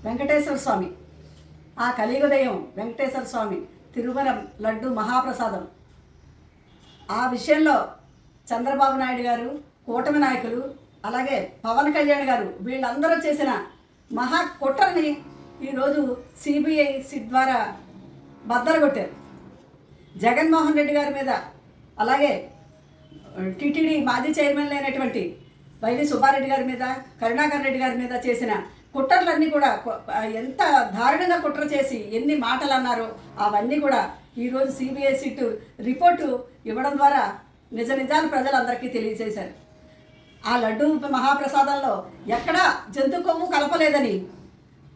వెంకటేశ్వర స్వామి, ఆ కలియుగదయం వెంకటేశ్వర స్వామి తిరుమల లడ్డు మహాప్రసాదం. ఆ విషయంలో చంద్రబాబు నాయుడు గారు, కూటమి నాయకులు, అలాగే పవన్ కళ్యాణ్ గారు వీళ్ళందరూ చేసిన మహా కుట్రని ఈరోజు సిబిఐ సిట్ ద్వారా బద్దలుగొట్టారు. జగన్మోహన్ రెడ్డి గారి మీద, అలాగే టీటీడీ మాజీ చైర్మన్ అయినటువంటి వైవి సుబ్బారెడ్డి గారి మీద, కరుణాకర్ రెడ్డి గారి మీద చేసిన కుట్రలన్నీ కూడా ఎంత దారుణంగా కుట్ర చేసి ఎన్ని మాటలు అన్నారో అవన్నీ కూడా ఈరోజు సిబిఐ సిట్ రిపోర్టు ఇవ్వడం ద్వారా నిజ నిజాలు ప్రజలందరికీ తెలియజేశారు. ఆ లడ్డు మహాప్రసాదంలో ఎక్కడా జంతు కొవ్వు కలపలేదని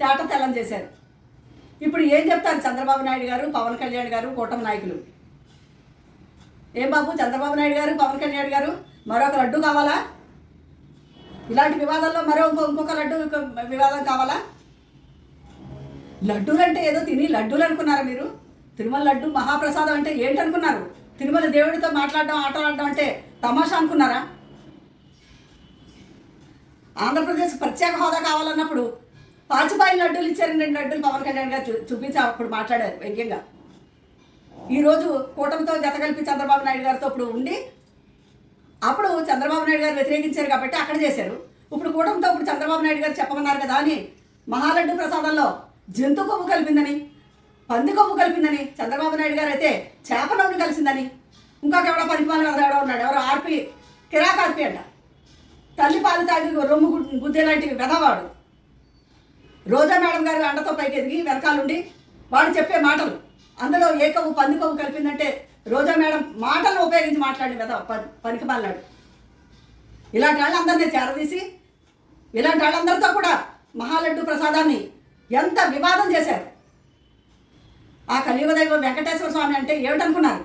తేట తెల్లం చేశారు. ఇప్పుడు ఏం చెప్తారు చంద్రబాబు నాయుడు గారు, పవన్ కళ్యాణ్ గారు, కూటమి నాయకులు? ఏం బాబు, చంద్రబాబు నాయుడు గారు, పవన్ కళ్యాణ్ గారు మరొక లడ్డు కావాలా? ఇలాంటి వివాదాల్లో ఇంకొక లడ్డు వివాదం కావాలా? లడ్డూలు అంటే ఏదో తిని లడ్డూలు అనుకున్నారా మీరు? తిరుమల లడ్డు మహాప్రసాదం అంటే ఏంటనుకున్నారు? తిరుమల దేవుడితో మాట్లాడడం, ఆటలాడడం అంటే తమాషా అనుకున్నారా? ఆంధ్రప్రదేశ్ ప్రత్యేక హోదా కావాలన్నప్పుడు పాచిపాయి లడ్డూలు ఇచ్చారు, 2 లడ్డూలు పవన్ కళ్యాణ్ గారు చూపించి అప్పుడు మాట్లాడారు వ్యంగ్యంగా. ఈరోజు కూటమితో జతగలిపి చంద్రబాబు నాయుడు గారితో ఇప్పుడు ఉండి అప్పుడు చంద్రబాబు నాయుడు గారు వ్యతిరేకించారు కాబట్టి అక్కడ చేశారు. ఇప్పుడు కూటమితో ఇప్పుడు చంద్రబాబు నాయుడు గారు చెప్పమన్నారు కదా అని మహాలడ్డు ప్రసాదంలో జంతు కొవ్వు కలిపిందని, పంది కొవ్వు కలిపిందని, చంద్రబాబు నాయుడు గారు అయితే చేప నవ్వుని కలిసిందని, ఇంకొక ఎవడో పనికిమాలి ఎవడో ఉన్నాడు, ఎవరో ఆర్పి కిరాక్ ఆర్పి అంట, తల్లి పాలు తాగి రొమ్ము గుద్దే లాంటివి వెదవాడు. రోజా మేడం గారు అండతో పైకి ఎదిగి వెనకాలండి వాడు చెప్పే మాటలు, అందులో ఏ కొవ్వు పంది కొవ్వు కలిపిందంటే రోజా మేడం మాటలను ఉపయోగించి మాట్లాడి పనికి మాట్లాడు. ఇలాంటి వాళ్ళందరినీ చేరదీసి ఇలాంటి వాళ్ళందరితో కూడా మహాలడ్డు ప్రసాదాన్ని ఎంత వివాదం చేశారు. ఆ కలియుగ దైవం వెంకటేశ్వర స్వామి అంటే ఏమిటనుకున్నారు?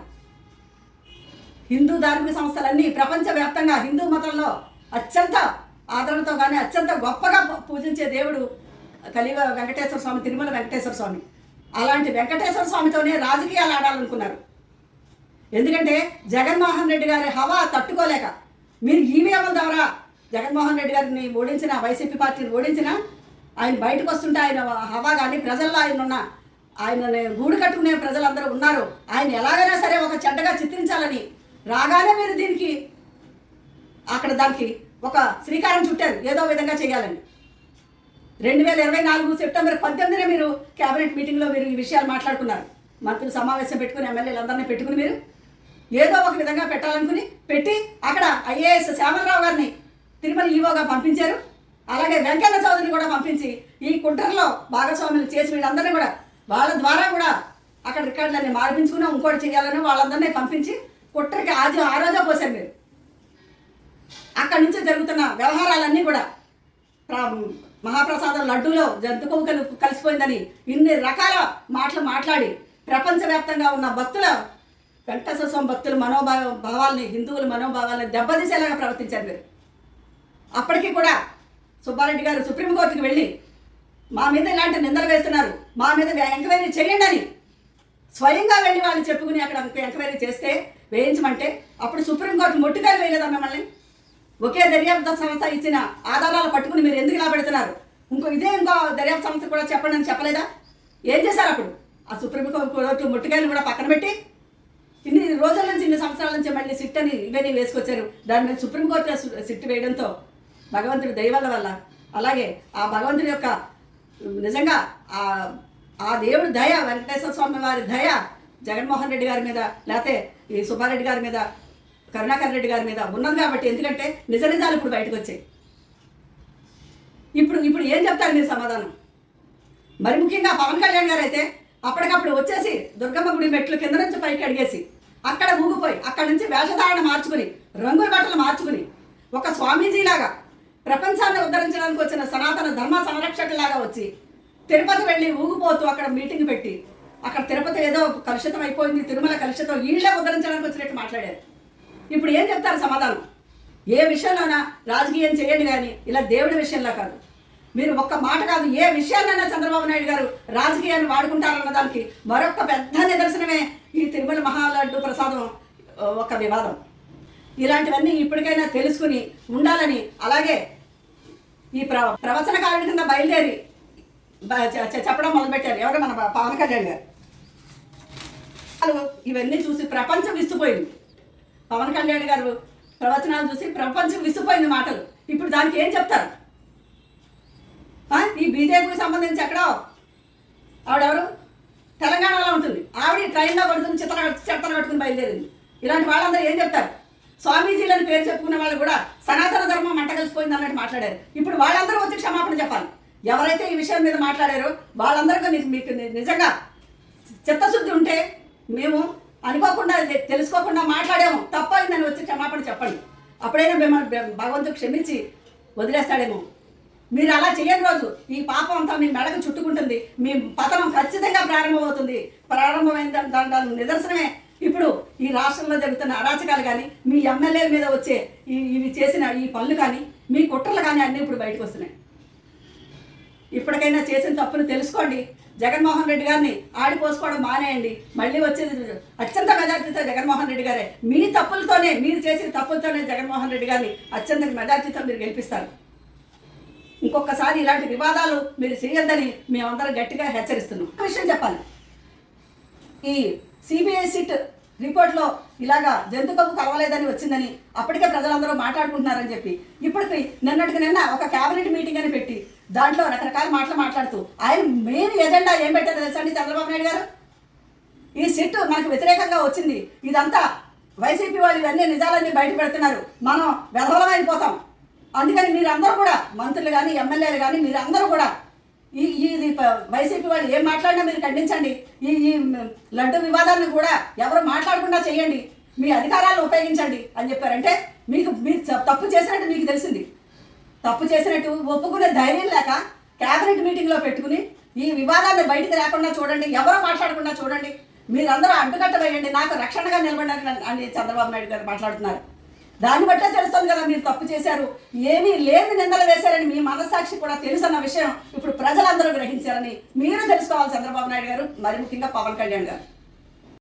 హిందూ ధార్మిక సంస్థలన్నీ ప్రపంచవ్యాప్తంగా హిందూ మతంలో అత్యంత ఆదరణతో కానీ అత్యంత గొప్పగా పూజించే దేవుడు కలియుగ వెంకటేశ్వర స్వామి, తిరుమల వెంకటేశ్వర స్వామి. అలాంటి వెంకటేశ్వర స్వామితోనే రాజకీయాలు ఆడాలనుకున్నారు. ఎందుకంటే జగన్మోహన్ రెడ్డి గారి హవా తట్టుకోలేక మీరు ఈవీఎంల ద్వారా జగన్మోహన్ రెడ్డి గారిని ఓడించిన, వైసీపీ పార్టీని ఓడించిన, ఆయన బయటకు వస్తుంటే ఆయన హవా కానీ ప్రజల్లో ఆయన గూడు కట్టుకునే ప్రజలందరూ ఉన్నారు. ఆయన ఎలాగైనా సరే ఒక చెడ్డగా చిత్రించాలని రాగానే మీరు దీనికి దానికి ఒక శ్రీకారం చుట్టారు, ఏదో విధంగా చేయాలని. 2024 సెప్టెంబర్ 18న మీరు క్యాబినెట్ మీటింగ్లో మీరు ఈ విషయాలు మాట్లాడుకున్నారు. మంత్రులు సమావేశం పెట్టుకుని, ఎమ్మెల్యేలందరినీ పెట్టుకుని మీరు ఏదో ఒక విధంగా పెట్టాలనుకుని పెట్టి అక్కడ ఐఏఎస్ శ్యామలరావు గారిని తిరుమల ఈవోగా పంపించారు. అలాగే వెంకన్న చౌదరిని కూడా పంపించి ఈ కుట్రలో భాగస్వాములు చేసి వీళ్ళందరినీ కూడా వాళ్ళ ద్వారా కూడా అక్కడ రికార్డులన్నీ మార్పించుకుని ఇంకోటి చేయాలని వాళ్ళందరినీ పంపించి కుట్రకి ఆ రోజా పోసారు మీరు. అక్కడి నుంచి జరుగుతున్న వ్యవహారాలన్నీ కూడా మహాప్రసాదం లడ్డూలో జంతు కొవ్వు కలిసిపోయిందని ఇన్ని రకాల మాటలు మాట్లాడి ప్రపంచవ్యాప్తంగా ఉన్న భక్తుల, వెంకటేశ్వర స్వామి భక్తుల మనోభావాల్ని, హిందువుల మనోభావాల్ని దెబ్బతీసేలాగా ప్రవర్తించారు మీరు. అప్పటికీ కూడా సుబ్బారెడ్డి గారు సుప్రీంకోర్టుకి వెళ్ళి మా మీద ఇలాంటి నిందలు వేస్తున్నారు, మా మీద ఎంక్వైరీ చేయండి అని స్వయంగా వెళ్ళి వాళ్ళు చెప్పుకుని అక్కడ ఎంక్వైరీ చేస్తే వేయించమంటే అప్పుడు సుప్రీంకోర్టు మొట్టికాయలు వేయలేదా మిమ్మల్ని? ఒకే దర్యాప్తు సంస్థ ఇచ్చిన ఆధారాలు పట్టుకుని మీరు ఎందుకు ఇలా పెడుతున్నారు? ఇంకో దర్యాప్తు సంస్థ కూడా చెప్పండి అని చెప్పలేదా? ఏం చేశారు అప్పుడు? ఆ సుప్రీంకోర్టు మొట్టికాయలు కూడా పక్కన పెట్టి ఇన్ని రోజుల నుంచి, ఇన్ని సంవత్సరాల నుంచి మళ్ళీ సిట్ అని ఇవన్నీ వేసుకొచ్చారు. దాని మీద సుప్రీంకోర్టు సిట్ వేయడంతో భగవంతుడి దయవల్ల వల్ల, అలాగే ఆ భగవంతుడి యొక్క నిజంగా ఆ దేవుడి దయ, వెంకటేశ్వర స్వామి వారి దయ జగన్మోహన్ రెడ్డి గారి మీద, లేకపోతే ఈ సుబ్బారెడ్డి గారి మీద, కరుణాకర్ రెడ్డి గారి మీద ఉన్నది కాబట్టి, ఎందుకంటే నిజ నిజాలు ఇప్పుడు బయటకు వచ్చాయి. ఇప్పుడు ఏం చెప్తారు మీరు సమాధానం? మరి ముఖ్యంగా పవన్ కళ్యాణ్ గారు అయితే అప్పటికప్పుడు వచ్చేసి దుర్గమ్మ గుడి మెట్లు కింద నుంచి పైకి అడిగేసి అక్కడ ఊగిపోయి అక్కడి నుంచి వేషధారణ మార్చుకుని, రంగుల బట్టలు మార్చుకుని, ఒక స్వామీజీలాగా ప్రపంచాన్ని ఉద్ధరించడానికి వచ్చిన సనాతన ధర్మ సంరక్షకులాగా వచ్చి తిరుపతి వెళ్ళి ఊగిపోతూ అక్కడ మీటింగ్ పెట్టి అక్కడ తిరుపతి ఏదో కలుషితం అయిపోయింది, తిరుమల కలుషితం, వీళ్ళే ఉద్ధరించడానికి వచ్చినట్టు మాట్లాడారు. ఇప్పుడు ఏం చెప్తారు సమాధానం? ఏ విషయంలోనా రాజకీయం చేయండి కానీ ఇలా దేవుడి విషయంలో కాదు. మీరు ఒక్క మాట కాదు, ఏ విషయాన్నైనా చంద్రబాబు నాయుడు గారు రాజకీయాన్ని వాడుకుంటారన్న దానికి మరొక పెద్ద నిదర్శనమే ఈ తిరుమల మహాలడ్డు ప్రసాదం ఒక వివాదం. ఇలాంటివన్నీ ఇప్పటికైనా తెలుసుకుని ఉండాలని, అలాగే ఈ ప్రవచనకారుడి కింద బయలుదేరి చెప్పడం మొదలుపెట్టారు. ఎవరు? మన పవన్ కళ్యాణ్ గారు. ఇవన్నీ చూసి ప్రపంచం విస్తుపోయింది. పవన్ కళ్యాణ్ గారు ప్రవచనాలు చూసి ప్రపంచం విస్తుపోయింది మాటలు. ఇప్పుడు దానికి ఏం చెప్తారు? ఈ బీజేపీకి సంబంధించి ఎక్కడో ఆవిడెవరు తెలంగాణలో ఉంటుంది, ఆవిడ ట్రైన్లో కొడుతుంది, చెత్తలు కట్టుకుని బయలుదేరింది. ఇలాంటి వాళ్ళందరూ ఏం చెప్తారు? స్వామీజీలని పేరు చెప్పుకున్న వాళ్ళు కూడా సనాతన ధర్మం మంట కలిసిపోయింది అన్నట్టు మాట్లాడారు. ఇప్పుడు వాళ్ళందరూ వచ్చి క్షమాపణ చెప్పాలి. ఎవరైతే ఈ విషయం మీద మాట్లాడారో వాళ్ళందరికీ మీకు నిజంగా చిత్తశుద్ధి ఉంటే, మేము అనుకోకుండా తెలుసుకోకుండా మాట్లాడాము, తప్పైందని వచ్చి క్షమాపణ చెప్పండి. అప్పుడైనా మిమ్మల్ని భగవంతుడు క్షమించి వదిలేస్తాడేమో. మీరు అలా చేయని రోజు ఈ పాపం అంతా మీ మెడకు చుట్టుకుంటుంది, మీ పతనం ఖచ్చితంగా ప్రారంభమవుతుంది. ప్రారంభమైన దాని నిదర్శనమే ఇప్పుడు ఈ రాష్ట్రంలో జరుగుతున్న అరాచకాలు కానీ, మీ ఎమ్మెల్యేల మీద వచ్చే ఇవి చేసిన ఈ పనులు కానీ, మీ కుట్రలు కానీ అన్నీ ఇప్పుడు బయటకు వస్తున్నాయి. ఇప్పటికైనా చేసిన తప్పును తెలుసుకోండి. జగన్మోహన్ రెడ్డి గారిని ఆడిపోసుకోవడం మానేయండి. మళ్ళీ వచ్చేది అత్యంత మెజార్టీతో జగన్మోహన్ రెడ్డి గారే. మీ తప్పులతోనే, మీరు చేసిన తప్పులతోనే జగన్మోహన్ రెడ్డి గారిని అత్యంత మెజార్టీతో మీరు గెలిపిస్తారు. ఇంకొకసారి ఇలాంటి వివాదాలు మీరు చేయొద్దని మేమందరం గట్టిగా హెచ్చరిస్తున్నాం. ఒక విషయం చెప్పాలి, ఈ సిబిఐ సిట్ రిపోర్ట్లో ఇలాగా జంతు కొవ్వు కలవలేదని వచ్చిందని అప్పటికే ప్రజలందరూ మాట్లాడుకుంటున్నారని చెప్పి ఇప్పటికి నిన్న ఒక క్యాబినెట్ మీటింగ్ అని పెట్టి దాంట్లో రకరకాల మాట్లాడుతూ ఆయన మెయిన్ ఎజెండా ఏం పెట్టారో తెలుసా అండి చంద్రబాబు నాయుడు గారు? ఈ సిట్ మనకు వ్యతిరేకంగా వచ్చింది, ఇదంతా వైసీపీ వాళ్ళు ఇవన్నీ నిజాలన్నీ బయట పెడుతున్నారు, మనం వెధవలమైపోతాం, అందుకని మీరందరూ కూడా మంత్రులు కానీ ఎమ్మెల్యేలు కానీ మీరందరూ కూడా ఇది వైసీపీ వాళ్ళు ఏం మాట్లాడినా మీరు ఖండించండి. ఈ లడ్డు వివాదాన్ని కూడా ఎవరు మాట్లాడకుండా చేయండి, మీ అధికారాలను ఉపయోగించండి అని చెప్పారంటే మీరు తప్పు చేసినట్టు మీకు తెలిసింది. తప్పు చేసినట్టు ఒప్పుకునే ధైర్యం లేక క్యాబినెట్ మీటింగ్లో పెట్టుకుని ఈ వివాదాన్ని బయటికి రాకుండా చూడండి, ఎవరో మాట్లాడకుండా చూడండి, మీరందరూ అడ్డుకట్ట వేయండి, నాకు రక్షణగా నిలబడండి అని చంద్రబాబు నాయుడు గారు మాట్లాడుతున్నారు. దాన్ని బట్టే తెలుస్తుంది కదా మీరు తప్పు చేశారు, ఏమీ లేని నిందలు వేశారని మీ మనస్సాక్షి కూడా తెలుసన్న విషయం ఇప్పుడు ప్రజలందరూ గ్రహించారని మీరు తెలుసుకోవాలి చంద్రబాబు నాయుడు గారు, మరి ముఖ్యంగా పవన్ కళ్యాణ్ గారు.